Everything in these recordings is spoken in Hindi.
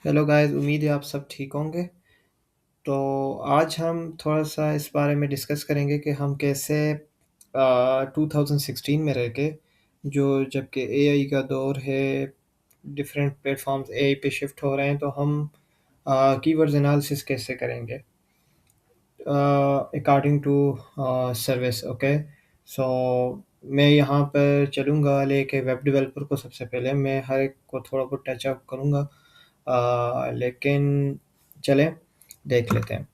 हेलो गाइस, उम्मीद है आप सब ठीक होंगे। तो आज हम थोड़ा-सा इस बारे में डिस्कस करेंगे कि हम कैसे 2016 में रह के जो जबकि एआई का दौर है, डिफरेंट प्लेटफ़ॉर्म्स एआई पे शिफ्ट हो रहे हैं, तो हम कीवर्ड्स एनालिसिस कैसे करेंगे अकॉर्डिंग टू सर्विस। ओके। सो मैं यहाँ पर चलूँगा लेके वेब डेवलपर को। सबसे पहले मैं हर एक को थोड़ा बहुत टच अप करूँगा, लेकिन चलें देख लेते हैं।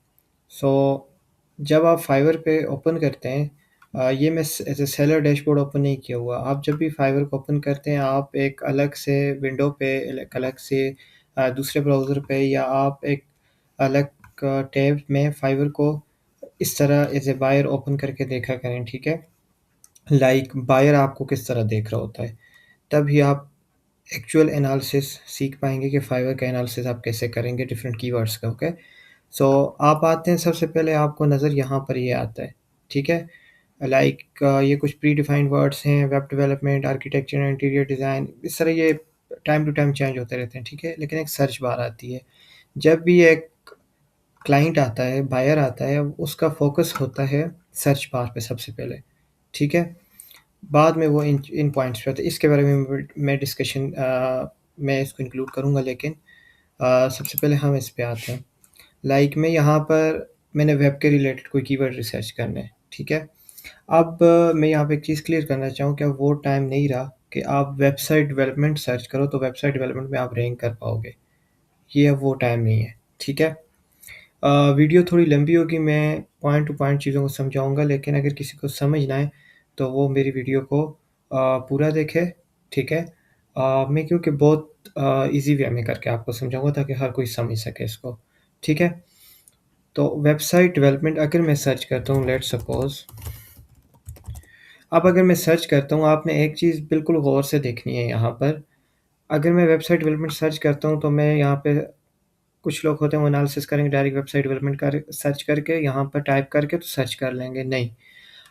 सो जब आप फाइवर पे ओपन करते हैं, ये मैं as a seller dashboard open नहीं किया हुआ। आप जब भी फाइवर को ओपन करते हैं, आप एक अलग से विंडो पे, एक अलग से दूसरे ब्राउज़र पे, या आप एक अलग टैब में फाइवर को इस तरह एज ए बायर ओपन करके देखा करें, ठीक है। लाइक बायर आपको किस तरह देख रहा होता है, तभी आप एक्चुअल एनालिसिस सीख पाएंगे कि फाइवर का एनालिसिस आप कैसे करेंगे डिफरेंट कीवर्ड्स का। ओके। सो आप आते हैं, सबसे पहले आपको नज़र यहाँ पर ये आता है, ठीक है। लाइक ये कुछ प्री डिफाइंड वर्ड्स हैं, web development, architecture, interior design, इस तरह ये टाइम टू टाइम चेंज होते रहते हैं, ठीक है। लेकिन एक सर्च बार आती है। जब भी एक क्लाइंट आता है, बायर आता है, उसका फोकस होता है सर्च बार पे सबसे पहले, ठीक है। बाद में वो इन इन पॉइंट्स पे होता है। इसके बारे में मैं डिस्कशन मैं इसको इंक्लूड करूँगा, लेकिन सबसे पहले हम इस पे आते हैं। लाइक मैं यहाँ पर मैंने वेब के रिलेटेड कोई कीवर्ड रिसर्च करना है, ठीक है। अब मैं यहाँ पे एक चीज़ क्लियर करना चाहूँ कि अब वो टाइम नहीं रहा कि आप वेबसाइट डेवलपमेंट सर्च करो तो वेबसाइट डेवलपमेंट में आप रैंक कर पाओगे। ये अब वो टाइम नहीं है, ठीक है। वीडियो थोड़ी लंबी होगी, मैं पॉइंट टू पॉइंट चीज़ों को समझाऊँगा, लेकिन अगर किसी को समझ ना आए तो वो मेरी वीडियो को पूरा देखे, ठीक है। मैं क्योंकि बहुत ईज़ी वे में करके आपको समझाऊँगा ताकि हर कोई समझ सके इसको, ठीक है। तो वेबसाइट डेवलपमेंट अगर मैं सर्च करता हूँ, लेट्स सपोज़, अब अगर मैं सर्च करता हूँ, आपने एक चीज़ बिल्कुल गौर से देखनी है यहाँ पर। अगर मैं वेबसाइट डेवलपमेंट सर्च करता हूँ तो मैं यहाँ पे, कुछ लोग होते हैं वो एनालिसिस करेंगे डायरेक्ट वेबसाइट डेवलपमेंट कर सर्च करके, यहाँ पर टाइप करके तो सर्च कर लेंगे। नहीं,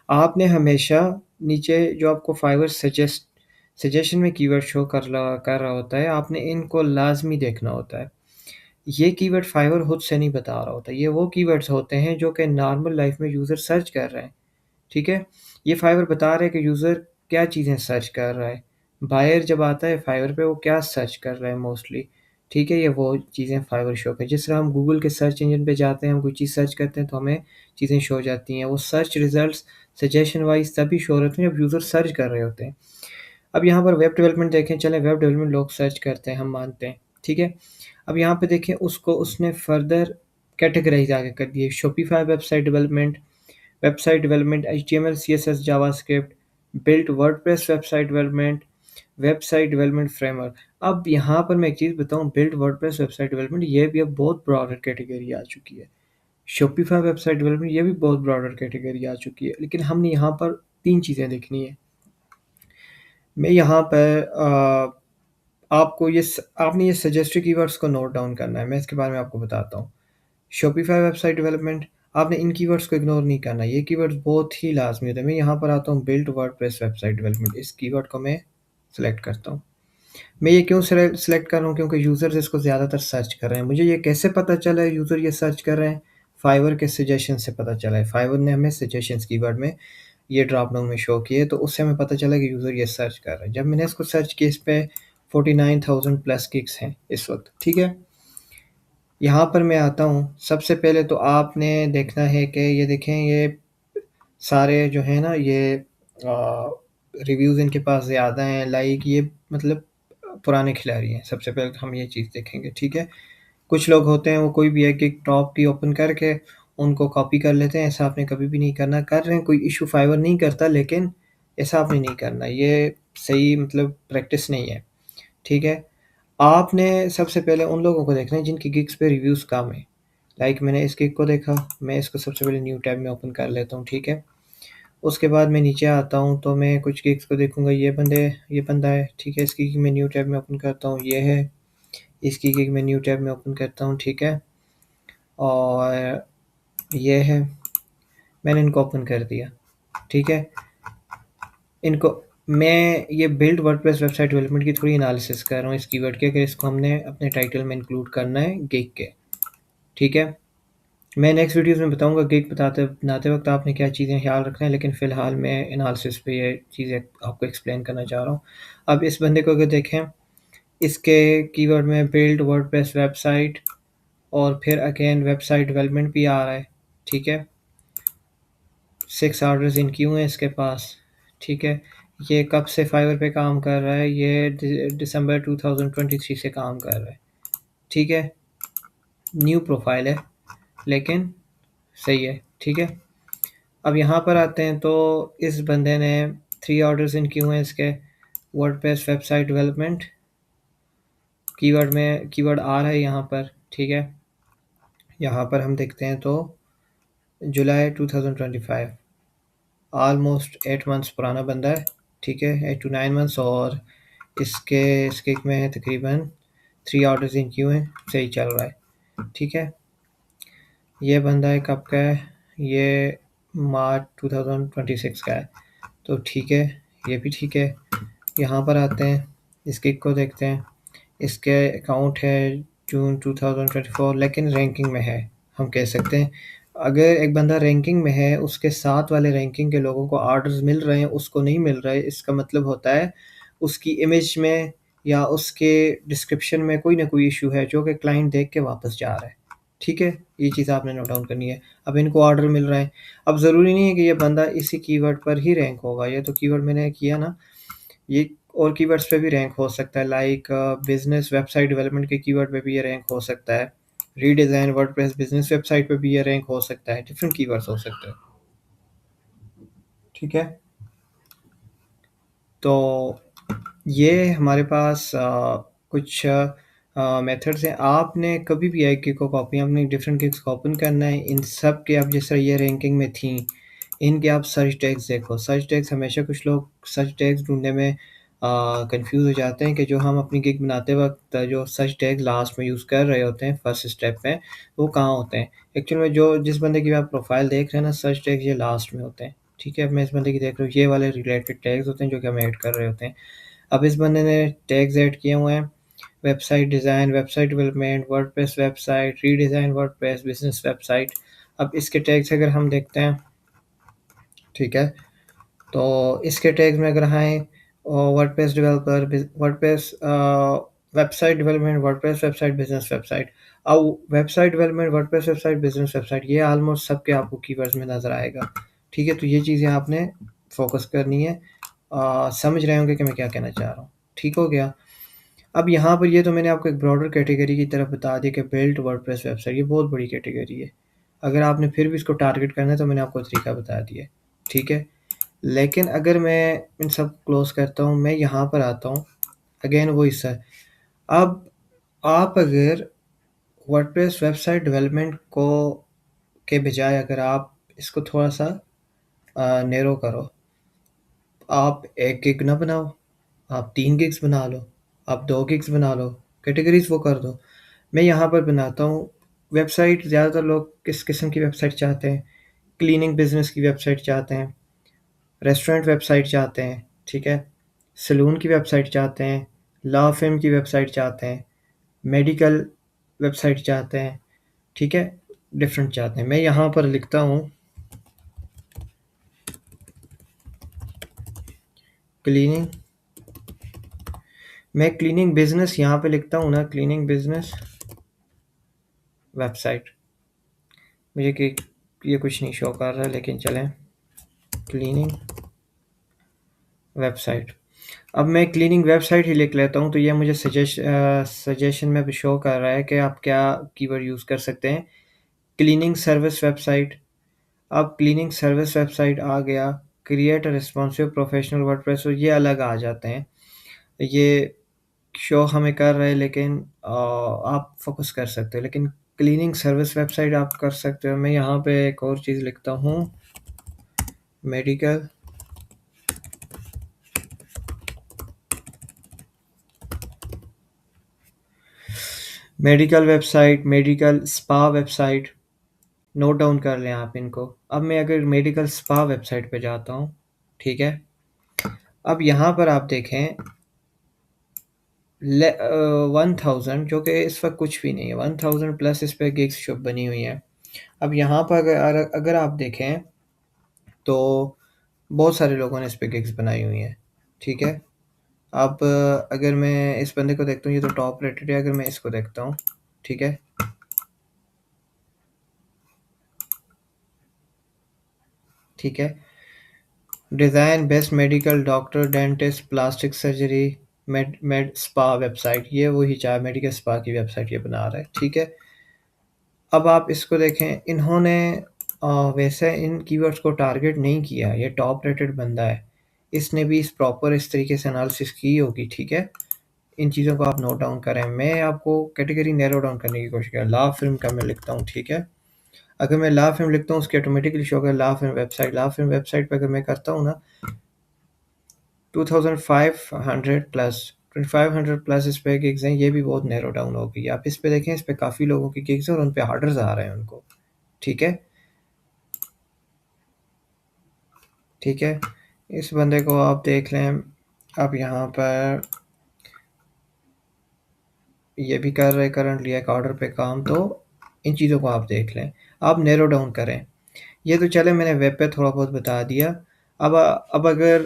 आपने हमेशा नीचे जो आपको फाइवर सजेशन में कीवर्ड शो कर रहा होता है, आपने इनको लाज़मी देखना होता है। ये कीवर्ड फाइवर खुद से नहीं बता रहा होता, ये वो कीवर्ड्स होते हैं जो कि नॉर्मल लाइफ़ में यूज़र सर्च कर रहे हैं, ठीक है? ये फाइवर बता रहा है कि यूज़र क्या चीज़ें सर्च कर रहा है। बायर जब आता है फाइवर पे, वो क्या सर्च कर रहा है मोस्टली, ठीक है? ये वो चीज़ें फाइवर शो कर, जिस तरह हम गूगल के सर्च इंजन पे जाते हैं, हम कोई चीज़ सर्च करते हैं तो हमें चीज़ें शो हो जाती हैं। वो सर्च रिज़ल्ट्स सजेशन वाइज़ तभी शो होते हैं जब यूज़र सर्च कर रहे होते हैं। अब यहाँ पर वेब डेवलपमेंट देखें, चलें वेब डेवलपमेंट लोग सर्च करते हैं, हम मानते हैं, ठीक है। अब यहाँ पे देखें, उसको उसने फर्दर कैटेगराइज़ आगे कर दिए। Shopify website development, HTML, CSS, JavaScript, built WordPress website development, website development framework. अब यहाँ पर मैं एक चीज़ बताऊँ, बिल्ट वर्डप्रेस वेबसाइट डेवलपमेंट ये भी अब बहुत ब्रॉडर कैटेगरी आ चुकी है। शॉपिफ़ाई वेबसाइट डेवलपमेंट ये भी बहुत ब्रॉडर कैटेगरी आ चुकी है। लेकिन हमने यहाँ पर 3 चीज़ें देखनी है। मैं यहाँ पर आपको आपने ये सजेस्टेड कीवर्ड्स को नोट डाउन करना है, मैं इसके बारे में आपको बताता हूँ। शॉपिफ़ाई वेबसाइट डेवलपमेंट, आपने इन कीवर्ड्स को इग्नोर नहीं करना, ये कीवर्ड्स बहुत ही लाज़मी होते हैं। मैं यहाँ पर आता हूँ बिल्ड वर्डप्रेस वेबसाइट डेवलपमेंट, इस कीवर्ड को मैं सेलेक्ट करता हूँ। मैं ये क्यों सेलेक्ट कर रहा हूँ, क्योंकि यूज़र्स इसको ज़्यादातर सर्च कर रहे हैं। मुझे ये कैसे पता चला है यूज़र ये सर्च कर रहे हैं? फाइवर के सजेशन से पता चला है। फाइवर ने हमें सजेशंस कीवर्ड में ये ड्रॉप डाउन में शो किए, तो उससे हमें पता चला कि यूज़र ये सर्च कर रहा है। जब मैंने इसको सर्च किया, इस पे 49,000 प्लस क्लिक्स हैं इस वक़्त, ठीक है? यहाँ पर मैं आता हूँ, सबसे पहले तो आपने देखना है कि ये देखें, ये सारे जो हैं ना, ये रिव्यूज़ इनके पास ज़्यादा हैं, लाइक ये मतलब पुराने खिलाड़ी हैं। सबसे पहले तो हम ये चीज़ देखेंगे, ठीक है? कुछ लोग होते हैं वो कोई भी एक-एक टॉप की ओपन करके उनको कॉपी कर लेते हैं, ऐसा आपने कभी भी नहीं करना। कर रहे हैं, कोई इश्यू फाइवर नहीं करता, लेकिन ऐसा आपने नहीं करना, ये सही मतलब प्रैक्टिस नहीं है, ठीक है? आपने सबसे पहले उन लोगों को देखना है जिनकी गिग्स पे रिव्यूज़ कम है। लाइक मैंने इस गिग को देखा, मैं इसको सबसे पहले न्यू टैब में ओपन कर लेता हूँ, ठीक है? उसके बाद मैं नीचे आता हूँ तो मैं कुछ गिग्स को देखूँगा, ये बंदा है, ठीक है? इसकी गिग मैं न्यू टैब में ओपन करता हूँ, ये है। इसकी गिग मैं न्यू टैब में ओपन करता हूँ, ठीक है? और ये है, मैंने इनको ओपन कर दिया, ठीक है? इनको मैं ये बिल्ड वर्डप्रेस वेबसाइट डेवलपमेंट की थोड़ी एनालिसिस कर रहा हूँ इस कीवर्ड के, अगर इसको हमने अपने टाइटल में इंक्लूड करना है गिग के, ठीक है। मैं नेक्स्ट वीडियोज़ में बताऊँगा गिग बनाते वक़्त आपने क्या चीज़ें ख्याल रखना है, लेकिन फ़िलहाल मैं एनालिसिस पे ये चीज़ें आपको एक्सप्लेन करना चाह रहा हूँ। अब इस बंदे को अगर देखें, इसके कीवर्ड में बिल्ड वर्डप्रेस वेबसाइट और फिर अगेन वेबसाइट डेवलपमेंट भी आ रहा है, ठीक है। 6 ऑर्डर्स इन क्यू हैं इसके पास, ठीक है। ये कब से फाइवर पे काम कर रहा है? ये दिसंबर 2023 से काम कर रहा है, ठीक है। न्यू प्रोफाइल है लेकिन सही है, ठीक है। अब यहाँ पर आते हैं तो इस बंदे ने 3 ऑर्डर्स इन क्यू हैं इसके वर्डप्रेस वेबसाइट डेवलपमेंट कीवर्ड आ रहा है यहाँ पर, ठीक है। यहाँ पर हम देखते हैं तो जुलाई 2025, ऑलमोस्ट 8 मंथ्स पुराना बंदा है, ठीक है, 8 टू 9 मंथ्स। और इसके में तकरीबन 3 ऑर्डर्स इन क्यू हैं, सही चल रहा है, ठीक है। ये बंदा है कब का है? ये मार्च 2026 का है, तो ठीक है, ये भी ठीक है। यहाँ पर आते हैं, इस गिग को देखते हैं। इसके अकाउंट है जून 2024, लेकिन रैंकिंग में है, हम कह सकते हैं। अगर एक बंदा रैंकिंग में है, उसके साथ वाले रैंकिंग के लोगों को ऑर्डर्स मिल रहे हैं, उसको नहीं मिल रहे, इसका मतलब होता है उसकी इमेज में या उसके डिस्क्रिप्शन में कोई ना कोई इशू है जो कि क्लाइंट देख के वापस जा रहा है, ठीक है। ये चीज़ आपने नोट डाउन करनी है। अब इनको ऑर्डर मिल रहा है, अब ज़रूरी नहीं है कि ये बंदा इसी कीवर्ड पर ही रैंक होगा। ये तो कीवर्ड मैंने किया ना, ये और कीवर्ड्स पे भी रैंक हो सकता है, लाइक बिजनेस वेबसाइट डेवलपमेंट के कीवर्ड पे भी ये रैंक हो सकता है, रीडिज़ाइन वर्डप्रेस बिजनेस वेबसाइट पे भी ये रैंक हो सकता है, डिफरेंट कीवर्ड्स हो सकते हैं, ठीक है। तो ये हमारे पास कुछ मेथड्स हैं। आपने कभी भी एक गिग को कॉपी अपनी डिफरेंट गिग्स को ओपन करना है, इन सब के आप जिस तरह ये रैंकिंग में थी, इनके आप सर्च टैग्स देखो। सर्च टैग्स हमेशा कुछ लोग सर्च टैग्स ढूँढने में कंफ्यूज हो जाते हैं कि जो हम अपनी गिग बनाते वक़्त जो सर्च टैग लास्ट में यूज़ कर रहे होते हैं फर्स्ट स्टेप में, वो कहाँ होते हैं? एक्चुअल में जो जिस बंदे की आप प्रोफाइल देख रहे हैं ना, सर्च टैग ये लास्ट में होते हैं, ठीक है। अब मैं इस बंदे की देख रहा हूँ, ये वाले रिलेटेड टैग्स होते हैं जो कि हम ऐड कर रहे होते हैं। अब इस बंदे ने टैग्स ऐड किए हुए हैं, website design, website development, WordPress website, redesign WordPress, business website. अब इसके टैग्स अगर हम देखते हैं, ठीक है, तो इसके टैग्स में अगर आएँ WordPress developer, WordPress website development, WordPress website, business website. अब website development, WordPress website, business website, ये ऑलमोस्ट सबके आपको कीवर्ड्स में नज़र आएगा, ठीक है। तो ये चीज़ें आपने फ़ोकस करनी है। समझ रहे होंगे कि मैं क्या कहना चाह रहा हूँ, ठीक हो गया। अब यहाँ पर ये तो मैंने आपको एक ब्रॉडर कैटेगरी की तरफ बता दिया कि बिल्ड वर्डप्रेस वेबसाइट, ये बहुत बड़ी कैटेगरी है। अगर आपने फिर भी इसको टारगेट करना है तो मैंने आपको तरीका बता दिया, ठीक है। लेकिन अगर मैं इन सब क्लोज़ करता हूँ, मैं यहाँ पर आता हूँ, अगेन वो हिस्सा है। अब आप अगर वर्डप्रेस वेबसाइट डेवलपमेंट को के बजाय अगर आप इसको थोड़ा-सा नैरो करो, आप 1 गिग ना बनाओ, आप 3 गिग्स बना लो, आप 2 गिग्स बना लो, कैटेगरीज़ वो कर दो। मैं यहाँ पर बनाता हूँ वेबसाइट। ज़्यादातर लोग किस किस्म की वेबसाइट चाहते हैं? क्लीनिंग बिज़नेस की वेबसाइट चाहते हैं, रेस्टोरेंट वेबसाइट चाहते हैं, ठीक है? सैलून की वेबसाइट चाहते हैं, लॉ फ़र्म की वेबसाइट चाहते हैं, मेडिकल वेबसाइट चाहते हैं, ठीक है? डिफरेंट चाहते हैं। मैं यहाँ पर लिखता हूँ क्लीनिंग, मैं क्लीनिंग बिज़नेस यहाँ पे लिखता हूँ ना, क्लीनिंग बिज़नेस वेबसाइट। मुझे कि ये कुछ नहीं शो कर रहा है, लेकिन चलें, क्लीनिंग वेबसाइट। अब मैं क्लीनिंग वेबसाइट ही लिख लेता हूँ, तो ये मुझे सजेशन में भी शो कर रहा है कि आप क्या कीवर्ड यूज़ कर सकते हैं। Cleaning service website. अब क्लीनिंग सर्विस वेबसाइट आ गया, create a responsive professional WordPress, तो ये अलग आ जाते हैं। ये शो हमें कर रहा है, लेकिन आप फ़ोकस कर सकते हो, लेकिन क्लीनिंग सर्विस वेबसाइट आप कर सकते हो। मैं यहाँ पे एक और चीज़ लिखता हूँ, medical medical website, medical spa website, note down कर लें आप इनको। अब मैं अगर मेडिकल स्पा वेबसाइट पे जाता हूँ, ठीक है? अब यहाँ पर आप देखें 1000 जो कि इस वक़्त कुछ भी नहीं है, 1000 प्लस इस पे गिग्स शो बनी हुई हैं। अब यहाँ पर अगर आप देखें तो बहुत सारे लोगों ने इस पे गिग्स बनाई हुई हैं, ठीक है? अब अगर मैं इस बंदे को देखता हूँ, ये तो टॉप रेटेड है, अगर मैं इसको देखता हूँ, ठीक है? ठीक है? Design best medical doctor, dentist, plastic surgery, made made spa website, ये वही चाहे मेडिकल स्पा की वेबसाइट ये बना रहा है, ठीक है? अब आप इसको देखें, इन्होंने वैसे इन कीवर्ड्स को टारगेट नहीं किया, ये टॉप रेटेड बंदा है। इसने भी इस तरीके से एनालिसिस की होगी, ठीक है? इन चीज़ों को आप नोट डाउन करें। मैं आपको कैटेगरी नैरो डाउन करने की कोशिश कर ला फ़िल्म का मैं लिखता हूँ, ठीक है? अगर मैं ला फ़िल्म लिखता हूँ, उसकी ऑटोमेटिकली शो होगा ला फ़िल्म वेबसाइट पे अगर मैं करता हूँ ना 2500 प्लस 2500 प्लस इस पे गिग्स हैं, ये भी बहुत नैरो डाउन हो गई। आप इस पे देखें, इस पे काफ़ी लोगों की गिग्स हैं और उन पे ऑर्डर्स आ रहे हैं उनको, ठीक है? ठीक है? इस बंदे को आप देख लें, अब यहाँ पर ये भी कर रहे करंटली एक ऑर्डर पे काम, तो इन चीज़ों को आप देख लें। आप नैरो डाउन करें। ये तो चले मैंने वेब पे थोड़ा बहुत बता दिया। अब अगर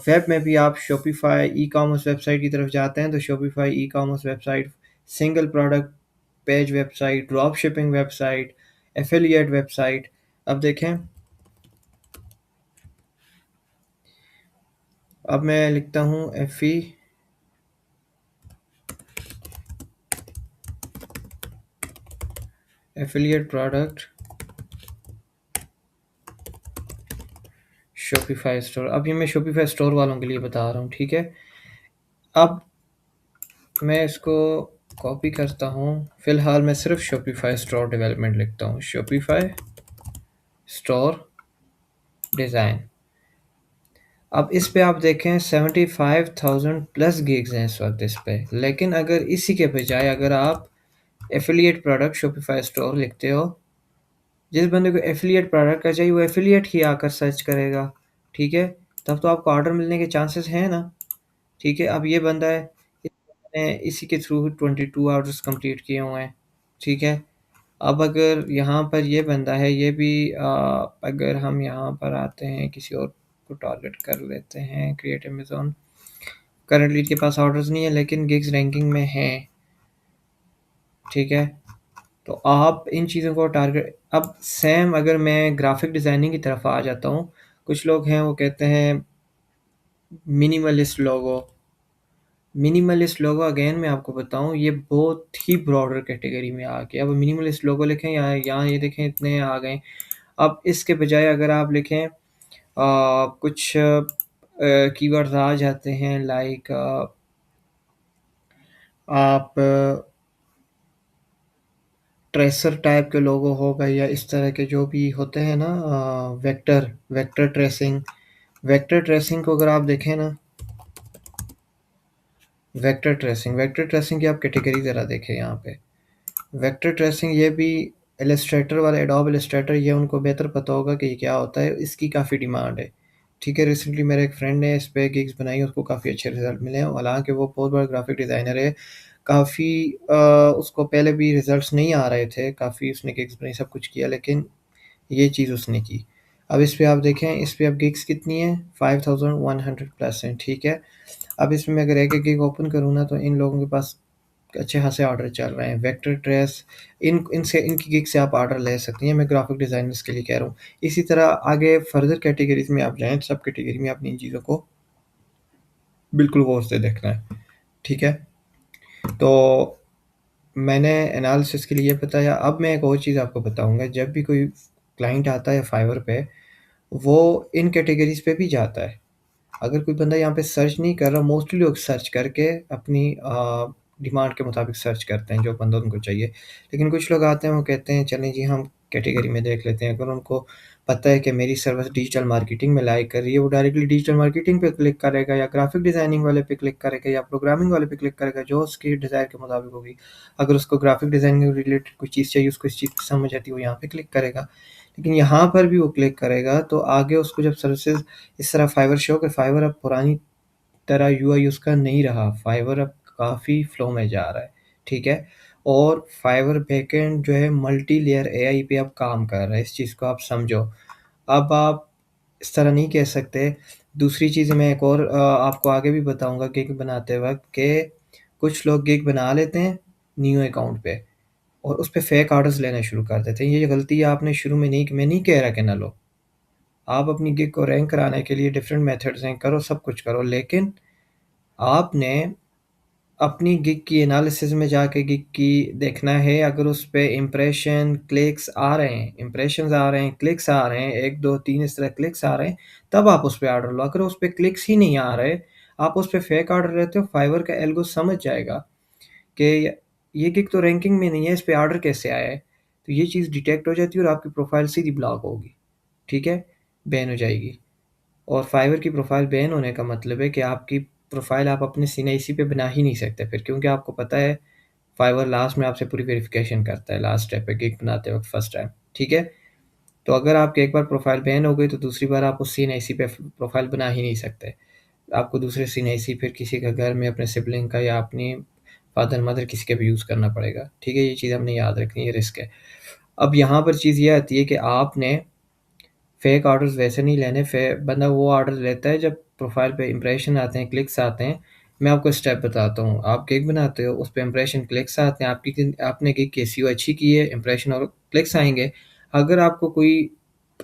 वेब में भी आप शॉपिफ़ाई ई-कॉमर्स वेबसाइट की तरफ जाते हैं, तो Shopify e-commerce website, single product page website, drop shipping website, affiliate website. अब देखें, अब मैं लिखता हूँ एफ़िलिएट प्रोडक्ट शॉपिफ़ाई स्टोर। अब ये मैं शॉपिफ़ाई स्टोर वालों के लिए बता रहा हूँ, ठीक है? अब मैं इसको कॉपी करता हूँ। फ़िलहाल मैं सिर्फ़ शॉपिफ़ाई स्टोर डेवलपमेंट लिखता हूँ, शॉपिफ़ाई स्टोर डिज़ाइन। अब इस पे आप देखें 75,000 प्लस गिग्स हैं इस वक़्त इस पे। लेकिन अगर इसी के बजाय अगर आप एफ़िलिएट प्रोडक्ट शॉपिफ़ाई स्टोर लिखते हो, जिस बंदे को एफ़िलिएट प्रोडक्ट का चाहिए वो एफ़िलिएट ही आकर सर्च करेगा, ठीक है? तब तो आपको ऑर्डर मिलने के चांसेस हैं ना, ठीक है? अब ये बंदा है, इसने इसी के थ्रू 22 ऑर्डर्स कंप्लीट किए हुए हैं, ठीक है? अब अगर यहाँ पर ये बंदा है, ये भी अगर हम यहाँ पर आते हैं, किसी और को टारगेट कर लेते हैं, क्रिएट अमेज़न। करंटली इनके पास ऑर्डर्स नहीं है लेकिन गिग्स रैंकिंग में हैं, ठीक है? तो आप इन चीज़ों को टारगेट, अब सेम अगर मैं ग्राफ़िक डिज़ाइनिंग की तरफ आ जाता हूँ, कुछ लोग हैं वो कहते हैं मिनिमलिस्ट लोगो। मिनिमलिस्ट लोगो अगेन मैं आपको बताऊँ, ये बहुत ही ब्रॉडर कैटेगरी में आ गया। अब मिनिमलिस्ट लोगो लिखें, यहाँ यहाँ ये देखें इतने आ गए। अब इसके बजाय अगर आप लिखें कुछ कीवर्ड्स आ जाते हैं लाइक आप ट्रेसर टाइप के लोगो हो गए या इस तरह के जो भी होते हैं ना, vector vector tracing. Vector tracing को अगर आप देखें ना, वेक्टर ट्रेसिंग की आप कैटेगरी ज़रा देखें यहाँ पे। वेक्टर ट्रेसिंग ये भी इलस्ट्रेटर वाले, एडोब इलस्ट्रेटर, ये उनको बेहतर पता होगा कि ये क्या होता है, इसकी काफ़ी डिमांड है, ठीक है? रिसेंटली मेरे एक फ्रेंड ने इस पे गिग्स बनाई, उसको काफ़ी अच्छे रिज़ल्ट मिले हैं। हालाँकि वो बहुत बड़ा ग्राफ़िक डिज़ाइनर है, काफ़ी उसको पहले भी रिज़ल्ट्स नहीं आ रहे थे, काफ़ी उसने गिग्स बनाई, सब कुछ किया, लेकिन ये चीज़ उसने की। अब इस पे आप देखें, इस पे अब गिग्स कितनी है? 5100 प्लस हैं, ठीक है? अब इसमें मैं अगर एक-एक गिग ओपन करूँ ना, तो इन लोगों के पास अच्छे खासे ऑर्डर चल रहे हैं। वेक्टर ट्रेस, इन इनसे इनकी गिग से आप ऑर्डर ले सकती हैं, मैं ग्राफ़िक डिज़ाइनर्स के लिए कह रहा हूँ। इसी तरह आगे फर्दर कैटेगरीज़ में आप जाएँ, सब कैटेगरी में आपने इन चीज़ों को बिल्कुल गौर से देखना है, ठीक है? तो मैंने एनालिसिस के लिए ये बताया, अब मैं एक और चीज़ आपको बताऊँगा, जब भी कोई क्लाइंट आता है फाइवर पे, वो इन कैटेगरीज़ पे भी जाता है। अगर कोई बंदा यहाँ पे सर्च नहीं कर रहा, मोस्टली लोग सर्च करके अपनी डिमांड के मुताबिक सर्च करते हैं, जो बंदा उनको चाहिए। लेकिन कुछ लोग आते हैं, वो कहते हैं चलें जी हम कैटेगरी में देख लेते हैं। अगर उनको पता है कि मेरी सर्विस डिजिटल मार्केटिंग में लाइक कर रही है, वो डायरेक्टली डिजिटल मार्केटिंग पे क्लिक करेगा या ग्राफिक डिज़ाइनिंग वाले पे क्लिक करेगा या प्रोग्रामिंग वाले पे क्लिक करेगा, जो उसकी डिज़ायर के मुताबिक होगी। अगर उसको ग्राफिक डिज़ाइनिंग रिलेटेड कोई चीज़ चाहिए, उसको इस चीज़ की समझ आती है, वो यहाँ पे क्लिक करेगा। लेकिन यहाँ पर भी वो क्लिक करेगा तो आगे उसको जब सर्विसेज़ इस तरह फाइवर शो कि फाइवर अब पुरानी तरह यूआई उसका नहीं रहा, फाइवर अब काफ़ी फ्लो में जा रहा है, ठीक है? और फाइवर बैकएंड जो है मल्टी लेयर एआई पे अब काम कर रहा है, इस चीज़ को आप समझो। अब आप इस तरह नहीं कह सकते। दूसरी चीज़ मैं एक और आपको आगे भी बताऊँगा गिग बनाते वक़्त कि कुछ लोग गिग बना लेते हैं न्यू अकाउंट पे और उस पे फेक ऑर्डर्स लेना शुरू कर देते हैं। ये गलती आपने शुरू में नहीं की, मैं नहीं कह रहा कि ना लो। आप अपनी गिग को रैंक कराने के लिए डिफरेंट मेथड्स हैं, करो सब कुछ करो, लेकिन आपने अपनी गिग की एनालिसिस में जाके गिग की देखना है। अगर उस पे इम्प्रेशन, क्लिक्स आ रहे हैं, इम्प्रेशंस आ रहे हैं, क्लिक्स आ रहे हैं, 1, 2, 3 इस तरह क्लिक्स आ रहे हैं, तब आप उस पे ऑर्डर लो। अगर उस पे क्लिक्स ही नहीं आ रहे, आप उस पे फेक ऑर्डर लेते हो, फाइवर का एल्गो समझ जाएगा कि ये गिग तो रैंकिंग में नहीं है, इस पे ऑर्डर कैसे आया है? तो ये चीज़ डिटेक्ट हो जाती है और आपकी प्रोफाइल सीधी ब्लॉक होगी, ठीक है? बैन हो जाएगी। और फाइवर की प्रोफाइल बैन होने का मतलब है कि आपकी प्रोफाइल आप अपने सीएनआईसी पे बना ही नहीं सकते फिर, क्योंकि आपको पता है फाइवर लास्ट में आपसे पूरी वेरिफिकेशन करता है लास्ट स्टेप पे गिग बनाते वक्त फर्स्ट टाइम, ठीक है? तो अगर आपकी एक बार प्रोफाइल बैन हो गई तो दूसरी बार आप उस सीएनआईसी पे प्रोफाइल बना ही नहीं सकते। आपको दूसरे सीएनआईसी फिर किसी का घर में अपने सिबलिंग का या अपनी फादर मदर किसी का भी यूज़ करना पड़ेगा, ठीक है? ये चीज़ हमने याद रखनी है, ये रिस्क है। अब यहाँ पर चीज़ ये आती है कि आपने फेक ऑर्डर्स वैसे नहीं लेने। बंदा वो ऑर्डर लेता है जब प्रोफाइल पे इंप्रेशन आते हैं, क्लिक्स आते हैं। मैं आपको स्टेप बताता हूँ। आप गिग बनाते हो, उस पे इंप्रेशन, क्लिक्स आते हैं, आपने गिग की एसईओ अच्छी की है, इंप्रेशन और क्लिक्स आएँगे। अगर आपको कोई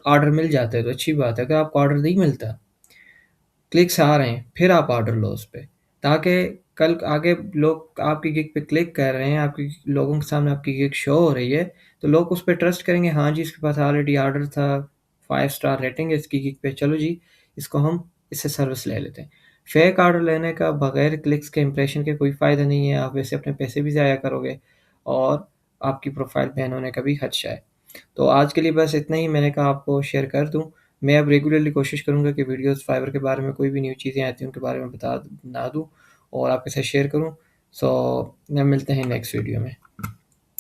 ऑर्डर मिल जाता है तो अच्छी बात है, अगर आपको ऑर्डर नहीं मिलता, क्लिक्स आ रहे हैं, फिर आप ऑर्डर लो उस पे, ताकि कल आगे लोग आपकी गिग पे क्लिक कर रहे हैं, आपकी लोगों के सामने आपकी गिग शो हो रही है, तो लोग उस पे ट्रस्ट करेंगे, हाँ जी, इसके पास ऑलरेडी ऑर्डर था, 5 स्टार रेटिंग है इसकी गिग पे, चलो जी, इसको हम इससे सर्विस ले लेते हैं। फेक ऑर्डर लेने का बगैर क्लिक्स के इंप्रेशन के कोई फ़ायदा नहीं है, आप वैसे अपने पैसे भी ज़ाया करोगे और आपकी प्रोफाइल बैन होने का भी खदशा है। तो आज के लिए बस इतना ही मैंने कहा आपको शेयर कर दूँ। मैं अब रेगुलरली कोशिश करूँगा कि वीडियोज़ फाइबर के बारे में कोई भी न्यू चीज़ें आती हैं उनके बारे में बना दूँ और आपके साथ शेयर करूँ। सो मिलते हैं नेक्स्ट वीडियो में।